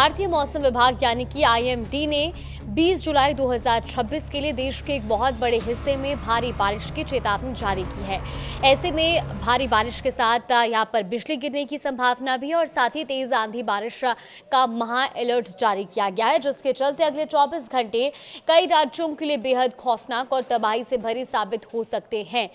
भारतीय मौसम विभाग यानी कि आईएमडी ने 20 जुलाई 2026 के लिए देश के एक बहुत बड़े हिस्से में भारी बारिश की चेतावनी जारी की है। ऐसे में भारी बारिश के साथ यहां पर बिजली गिरने की संभावना भी है और साथ ही तेज आंधी बारिश का महा अलर्ट जारी किया गया है, जिसके चलते अगले 24 घंटे कई राज्यों के लिए बेहद खौफनाक और तबाही से भरी साबित हो सकते हैं,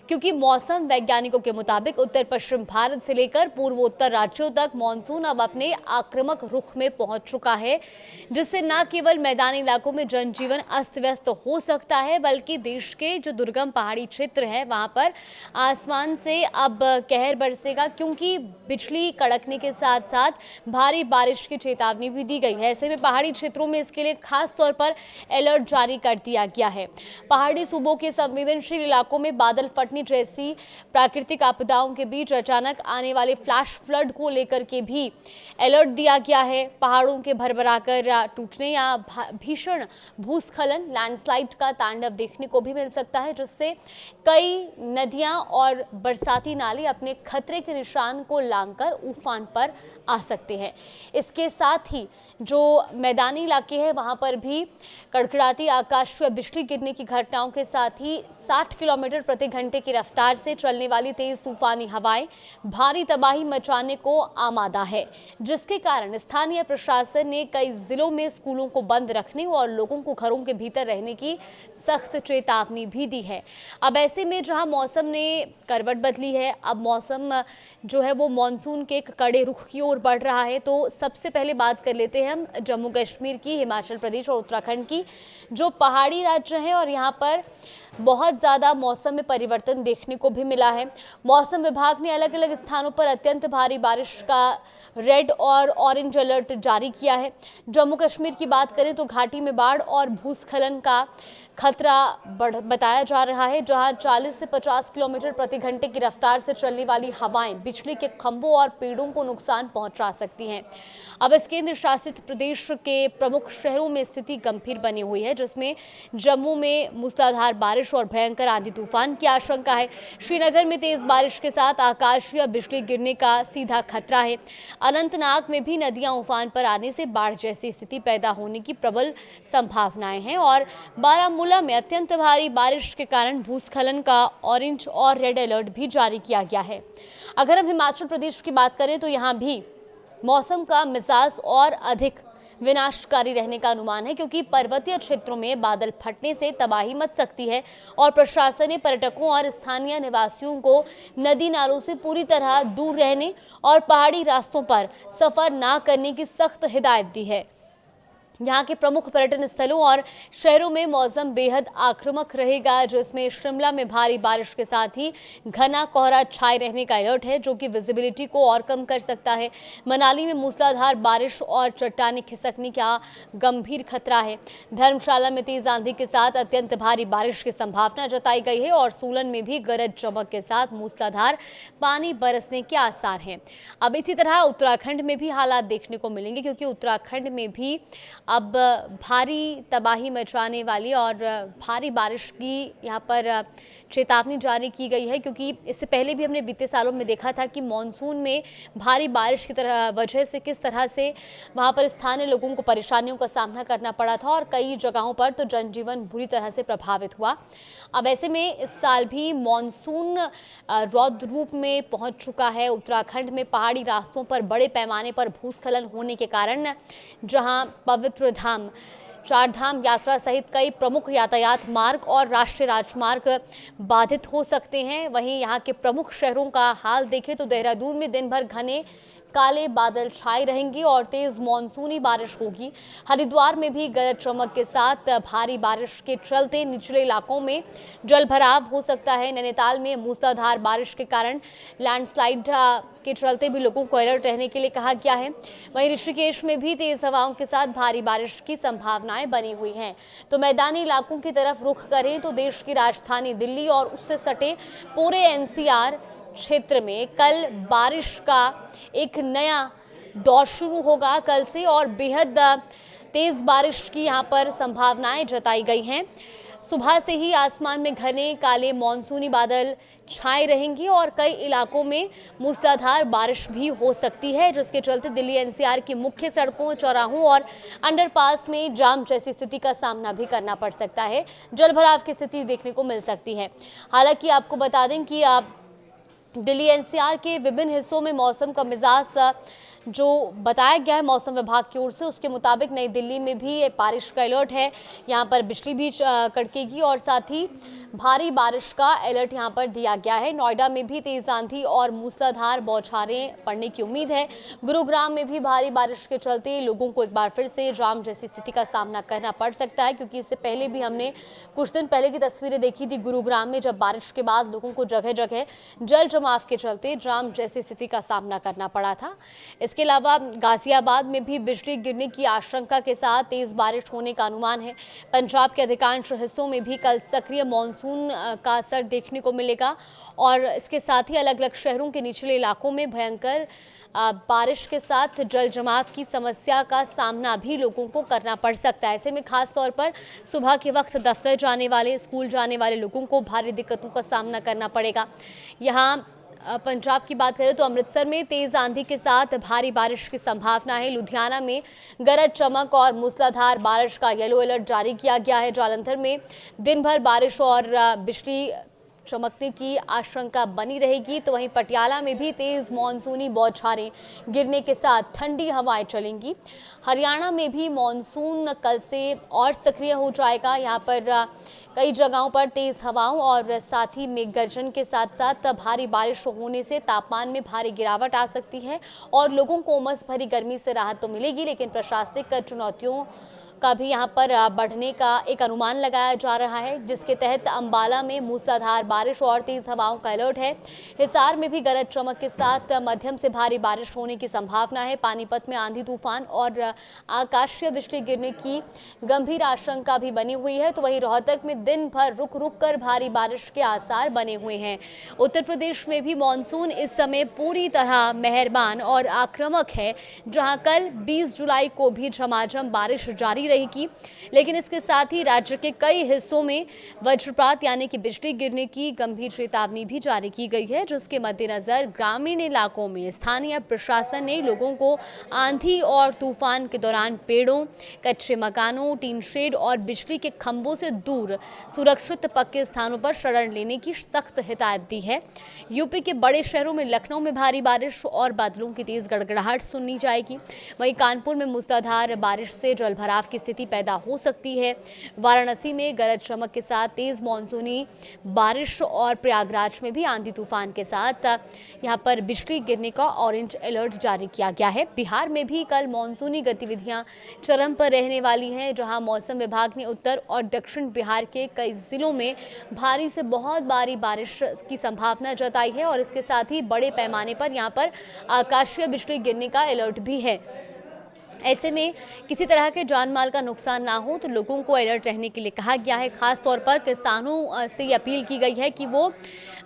क्योंकि मौसम वैज्ञानिकों के मुताबिक उत्तर पश्चिम भारत से लेकर पूर्वोत्तर राज्यों तक मानसून अब अपने आक्रामक रुख में पहुंच चुका है, जिससे न केवल मैदानी इलाकों में जनजीवन अस्त व्यस्त हो सकता है, बल्कि देश के जो दुर्गम पहाड़ी क्षेत्र है वहां पर आसमान से अब कहर बरसेगा, क्योंकि बिजली कड़कने के साथ साथ भारी बारिश की चेतावनी भी दी गई है। ऐसे में पहाड़ी क्षेत्रों में इसके लिए खास तौर पर अलर्ट जारी कर दिया गया है। पहाड़ी सूबों के संवेदनशील इलाकों में बादल फटने जैसी प्राकृतिक आपदाओं के बीच अचानक आने वाले फ्लैश फ्लड को लेकर के भी अलर्ट दिया गया है। पहाड़ों के भरभराकर टूटने या भीषण भूस्खलन, लैंडस्लाइड का तांडव देखने को भी मिल सकता है, जिससे कई नदियां और बरसाती नाले अपने खतरे के निशान को लांघकर उफान पर आ सकते हैं। इसके साथ ही जो मैदानी इलाके हैं वहां पर भी कड़कड़ाती आकाश में बिजली गिरने की घटनाओं के साथ ही 60 किलोमीटर प्रति घंटे की रफ्तार से चलने वाली तेज तूफानी हवाएं भारी तबाही मचाने को आमादा है, जिसके कारण स्थानीय प्रशासन ने कई जिलों में स्कूलों को बंद रखने और लोगों को घरों के भीतर रहने की सख्त चेतावनी भी दी है। अब ऐसे में जहां मौसम ने करवट बदली है, अब मौसम जो है वो मानसून के एक कड़े रुख की ओर बढ़ रहा है। तो सबसे पहले बात कर लेते हैं हम जम्मू कश्मीर की, हिमाचल प्रदेश और उत्तराखंड की, जो पहाड़ी राज्य हैं और यहाँ पर बहुत ज़्यादा मौसम में परिवर्तन देखने को भी मिला है। मौसम विभाग ने अलग अलग स्थानों पर अत्यंत भारी बारिश का रेड और ऑरेंज अलर्ट जारी किया है। जम्मू कश्मीर की बात करें तो घाटी में बाढ़ और भूस्खलन का खतरा बताया जा रहा है, जहां 40 से 50 किलोमीटर प्रति घंटे की रफ्तार से चलने वाली हवाएं बिजली के खंभों और पेड़ों को नुकसान पहुंचा सकती हैं। अब इस केंद्र शासित प्रदेश के प्रमुख शहरों में स्थिति गंभीर बनी हुई है, जिसमें जम्मू में मूसलाधार बारिश और भयंकर आंधी तूफान की आशंका है। श्रीनगर में तेज बारिश के साथ आकाशीय बिजली गिरने का सीधा खतरा है। अनंतनाग में भी नदियां उफान पर आने से बाढ़ जैसी स्थिति पैदा होने की प्रबल संभावनाएं हैं और बारामूला में अत्यंत भारी बारिश के कारण भूस्खलन का ऑरेंज और रेड अलर्ट भी जारी किया गया है। अगर हम हिमाचल प्रदेश की बात करें तो यहाँ भी मौसम का मिजाज और अधिक विनाशकारी रहने का अनुमान है, क्योंकि पर्वतीय क्षेत्रों में बादल फटने से तबाही मच सकती है और प्रशासन ने पर्यटकों और स्थानीय निवासियों को नदी नालों से पूरी तरह दूर रहने और पहाड़ी रास्तों पर सफर न करने की सख्त हिदायत दी है। यहाँ के प्रमुख पर्यटन स्थलों और शहरों में मौसम बेहद आक्रामक रहेगा, जिसमें शिमला में भारी बारिश के साथ ही घना कोहरा छाए रहने का अलर्ट है, जो कि विजिबिलिटी को और कम कर सकता है। मनाली में मूसलाधार बारिश और चट्टानें खिसकने का गंभीर खतरा है। धर्मशाला में तेज आंधी के साथ अत्यंत भारी बारिश की संभावना जताई गई है और सोलन में भी गरज चमक के साथ मूसलाधार पानी बरसने के आसार हैं। अब इसी तरह उत्तराखंड में भी हालात देखने को मिलेंगे, क्योंकि उत्तराखंड में भी अब भारी तबाही मचाने वाली और भारी बारिश की यहाँ पर चेतावनी जारी की गई है, क्योंकि इससे पहले भी हमने बीते सालों में देखा था कि मॉनसून में भारी बारिश की वजह से किस तरह से वहाँ पर स्थानीय लोगों को परेशानियों का सामना करना पड़ा था और कई जगहों पर तो जनजीवन बुरी तरह से प्रभावित हुआ। अब ऐसे में इस साल भी मॉनसून रौद्र रूप में पहुँच चुका है। उत्तराखंड में पहाड़ी रास्तों पर बड़े पैमाने पर भूस्खलन होने के कारण जहाँ पवित्र धाम, चार धाम यात्रा सहित कई प्रमुख यातायात मार्ग और राष्ट्रीय राजमार्ग बाधित हो सकते हैं। वहीं यहाँ के प्रमुख शहरों का हाल देखें तो देहरादून में दिन भर घने काले बादल छाए रहेंगे और तेज मानसूनी बारिश होगी। हरिद्वार में भी गरज चमक के साथ भारी बारिश के चलते निचले इलाकों में जलभराव हो सकता है। नैनीताल में मूसलाधार बारिश के कारण लैंडस्लाइड के चलते भी लोगों को अलर्ट रहने के लिए कहा गया है। वहीं ऋषिकेश में भी तेज हवाओं के साथ भारी बारिश की संभावनाएं बनी हुई हैं। तो मैदानी इलाकों की तरफ रुख करें तो देश की राजधानी दिल्ली और उससे सटे पूरे एनसीआर क्षेत्र में कल बारिश का एक नया दौर शुरू होगा कल से, और बेहद तेज बारिश की यहाँ पर संभावनाएं जताई गई हैं। सुबह से ही आसमान में घने काले मानसूनी बादल छाए रहेंगे और कई इलाकों में मूसलाधार बारिश भी हो सकती है, जिसके चलते दिल्ली एनसीआर की मुख्य सड़कों, चौराहों और अंडरपास में जाम जैसी स्थिति का सामना भी करना पड़ सकता है। जलभराव की स्थिति देखने को मिल सकती है। हालांकि आपको बता दें कि दिल्ली एनसीआर के विभिन्न हिस्सों में मौसम का मिजाज जो बताया गया है मौसम विभाग की ओर से, उसके मुताबिक नई दिल्ली में भी बारिश का अलर्ट है। यहाँ पर बिजली भी कड़केगी और साथ ही भारी बारिश का अलर्ट यहाँ पर दिया गया है। नोएडा में भी तेज आंधी और मूसलाधार बौछारें पड़ने की उम्मीद है। गुरुग्राम में भी भारी बारिश के चलते लोगों को एक बार फिर से जाम जैसी स्थिति का सामना करना पड़ सकता है, क्योंकि इससे पहले भी हमने कुछ दिन पहले की तस्वीरें देखी थी गुरुग्राम में, जब बारिश के बाद लोगों को जगह जगह जल जमाव के चलते जाम जैसी स्थिति का सामना करना पड़ा था। इसके अलावा गाजियाबाद में भी बिजली गिरने की आशंका के साथ तेज बारिश होने का अनुमान है। पंजाब के अधिकांश हिस्सों में भी कल सक्रिय मानसून का असर देखने को मिलेगा और इसके साथ ही अलग अलग शहरों के निचले इलाकों में भयंकर बारिश के साथ जल जमाव की समस्या का सामना भी लोगों को करना पड़ सकता है। ऐसे में खास तौर पर सुबह के वक्त दफ्तर जाने वाले, स्कूल जाने वाले लोगों को भारी दिक्कतों का सामना करना पड़ेगा। यहाँ पंजाब की बात करें तो अमृतसर में तेज आंधी के साथ भारी बारिश की संभावना है। लुधियाना में गरज चमक और मूसलाधार बारिश का येलो अलर्ट जारी किया गया है। जालंधर में दिन भर बारिश और बिजली चमकने की आशंका बनी रहेगी। तो वहीं पटियाला में भी तेज मानसूनी बौछारें गिरने के साथ ठंडी हवाएं चलेंगी। हरियाणा में भी मानसून कल से और सक्रिय हो जाएगा। यहाँ पर कई जगहों पर तेज हवाओं और साथ ही मेघ गर्जन के साथ साथ भारी बारिश होने से तापमान में भारी गिरावट आ सकती है और लोगों को उमस भरी गर्मी से राहत तो मिलेगी, लेकिन प्रशासनिक चुनौतियों का भी यहाँ पर बढ़ने का एक अनुमान लगाया जा रहा है, जिसके तहत अंबाला में मूसलाधार बारिश और तेज हवाओं का अलर्ट है। हिसार में भी गरज चमक के साथ मध्यम से भारी बारिश होने की संभावना है। पानीपत में आंधी तूफान और आकाशीय बिजली गिरने की गंभीर आशंका भी बनी हुई है। तो वहीं रोहतक में दिन भर रुक रुक कर भारी बारिश के आसार बने हुए हैं। उत्तर प्रदेश में भी मानसून इस समय पूरी तरह मेहरबान और आक्रामक है, जहाँ कल 20 जुलाई को भी झमाझम बारिश जारी रहेगी, लेकिन इसके साथ ही राज्य के कई हिस्सों में वज्रपात यानी कि बिजली गिरने की गंभीर चेतावनी भी जारी की गई है, जिसके मद्देनजर ग्रामीण इलाकों में स्थानीय प्रशासन ने लोगों को आंधी और तूफान के दौरान पेड़ों, कच्चे मकानों, टीन शेड और बिजली के खंभों से दूर सुरक्षित पक्के स्थानों पर शरण लेने की सख्त हिदायत दी है। यूपी के बड़े शहरों में लखनऊ में भारी बारिश और बादलों की तेज गड़गड़ाहट सुननी जाएगी। वहीं कानपुर में मूसलाधार बारिश से जलभराव की स्थिति पैदा हो सकती है। वाराणसी में गरज चमक के साथ तेज मानसूनी बारिश और प्रयागराज में भी आंधी तूफान के साथ यहां पर बिजली गिरने का ऑरेंज अलर्ट जारी किया गया है। बिहार में भी कल मानसूनी गतिविधियां चरम पर रहने वाली हैं, जहां मौसम विभाग ने उत्तर और दक्षिण बिहार के कई जिलों में भारी से बहुत भारी बारिश की संभावना जताई है और इसके साथ ही बड़े पैमाने पर यहां पर आकाशीय बिजली गिरने का अलर्ट भी है। ऐसे में किसी तरह के जान माल का नुकसान ना हो तो लोगों को अलर्ट रहने के लिए कहा गया है। खास तौर पर किसानों से ये अपील की गई है कि वो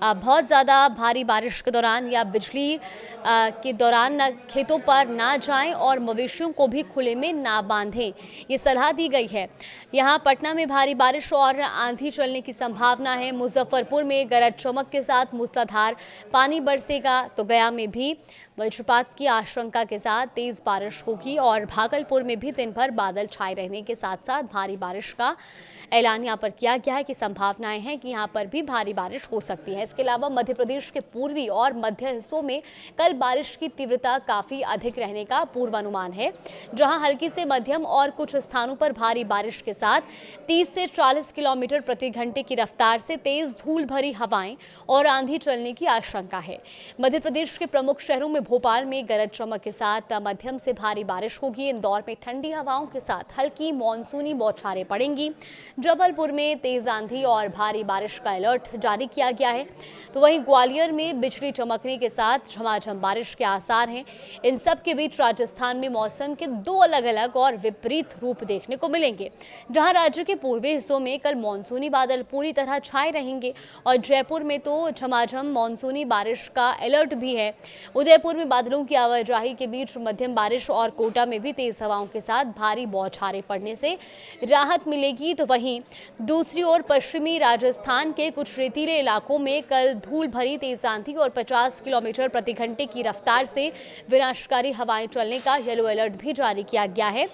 बहुत ज़्यादा भारी बारिश के दौरान या बिजली के दौरान खेतों पर ना जाएं और मवेशियों को भी खुले में ना बांधें, ये सलाह दी गई है। यहाँ पटना में भारी बारिश और आंधी चलने की संभावना है। मुजफ्फरपुर में गरज चमक के साथ मूसलाधार पानी बरसेगा। तो गया में भी वज्रपात की आशंका के साथ तेज बारिश होगी और भागलपुर में भी दिन भर बादल छाए रहने के साथ साथ भारी बारिश का ऐलान यहाँ पर किया गया है कि संभावनाएं हैं कि यहाँ पर भी भारी बारिश हो सकती है। इसके अलावा मध्य प्रदेश के पूर्वी और मध्य हिस्सों में कल बारिश की तीव्रता काफ़ी अधिक रहने का पूर्वानुमान है, जहां हल्की से मध्यम और कुछ स्थानों पर भारी बारिश के साथ 30 से 40 किलोमीटर प्रति घंटे की रफ्तार से तेज धूल भरी हवाएं और आंधी चलने की आशंका है। मध्य प्रदेश के प्रमुख शहरों में भोपाल में गरज चमक के साथ मध्यम से भारी बारिश होगी। इंदौर में ठंडी हवाओं के साथ हल्की मानसूनी बौछारें पड़ेंगी। जबलपुर में तेज आंधी और भारी बारिश का अलर्ट जारी किया गया है। तो वहीं ग्वालियर में बिजली चमकने के साथ झमाझम बारिश के आसार हैं। इन सब के बीच राजस्थान में मौसम के दो अलग अलग और विपरीत रूप देखने को मिलेंगे, जहां राज्य के पूर्वी हिस्सों में कल मानसूनी बादल पूरी तरह छाए रहेंगे और जयपुर में तो झमाझम मानसूनी बारिश का अलर्ट भी है। उदयपुर में बादलों की आवाजाही के बीच मध्यम बारिश और कोटा में भी तेज हवाओं के साथ भारी बौछारें पड़ने से राहत मिलेगी। तो वहीं दूसरी ओर पश्चिमी राजस्थान के कुछ रेतीले इलाकों में कल धूल भरी तेज आंधी और 50 किलोमीटर प्रति घंटे की रफ्तार से विनाशकारी हवाएं चलने का येलो अलर्ट भी जारी किया गया है,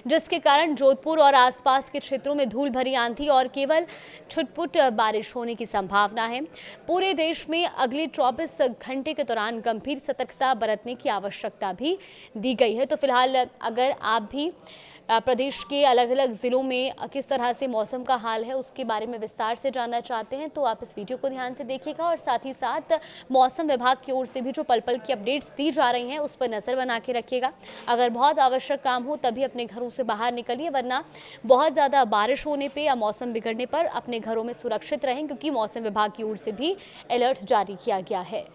जिसके कारण जोधपुर और आसपास के क्षेत्रों में धूल भरी आंधी और केवल छुटपुट बारिश होने की संभावना है। पूरे देश में अगले 24 घंटे के दौरान गंभीर सतर्कता बरतने की आवश्यकता भी दी गई है। तो फिलहाल अगर आप भी प्रदेश के अलग अलग ज़िलों में किस तरह से मौसम का हाल है उसके बारे में विस्तार से जानना चाहते हैं तो आप इस वीडियो को ध्यान से देखिएगा और साथ ही साथ मौसम विभाग की ओर से भी जो पल पल की अपडेट्स दी जा रही हैं उस पर नज़र बना के रखिएगा। अगर बहुत आवश्यक काम हो तभी अपने घरों से बाहर निकलिए, वरना बहुत ज़्यादा बारिश होने पर या मौसम बिगड़ने पर अपने घरों में सुरक्षित रहें, क्योंकि मौसम विभाग की ओर से भी अलर्ट जारी किया गया है।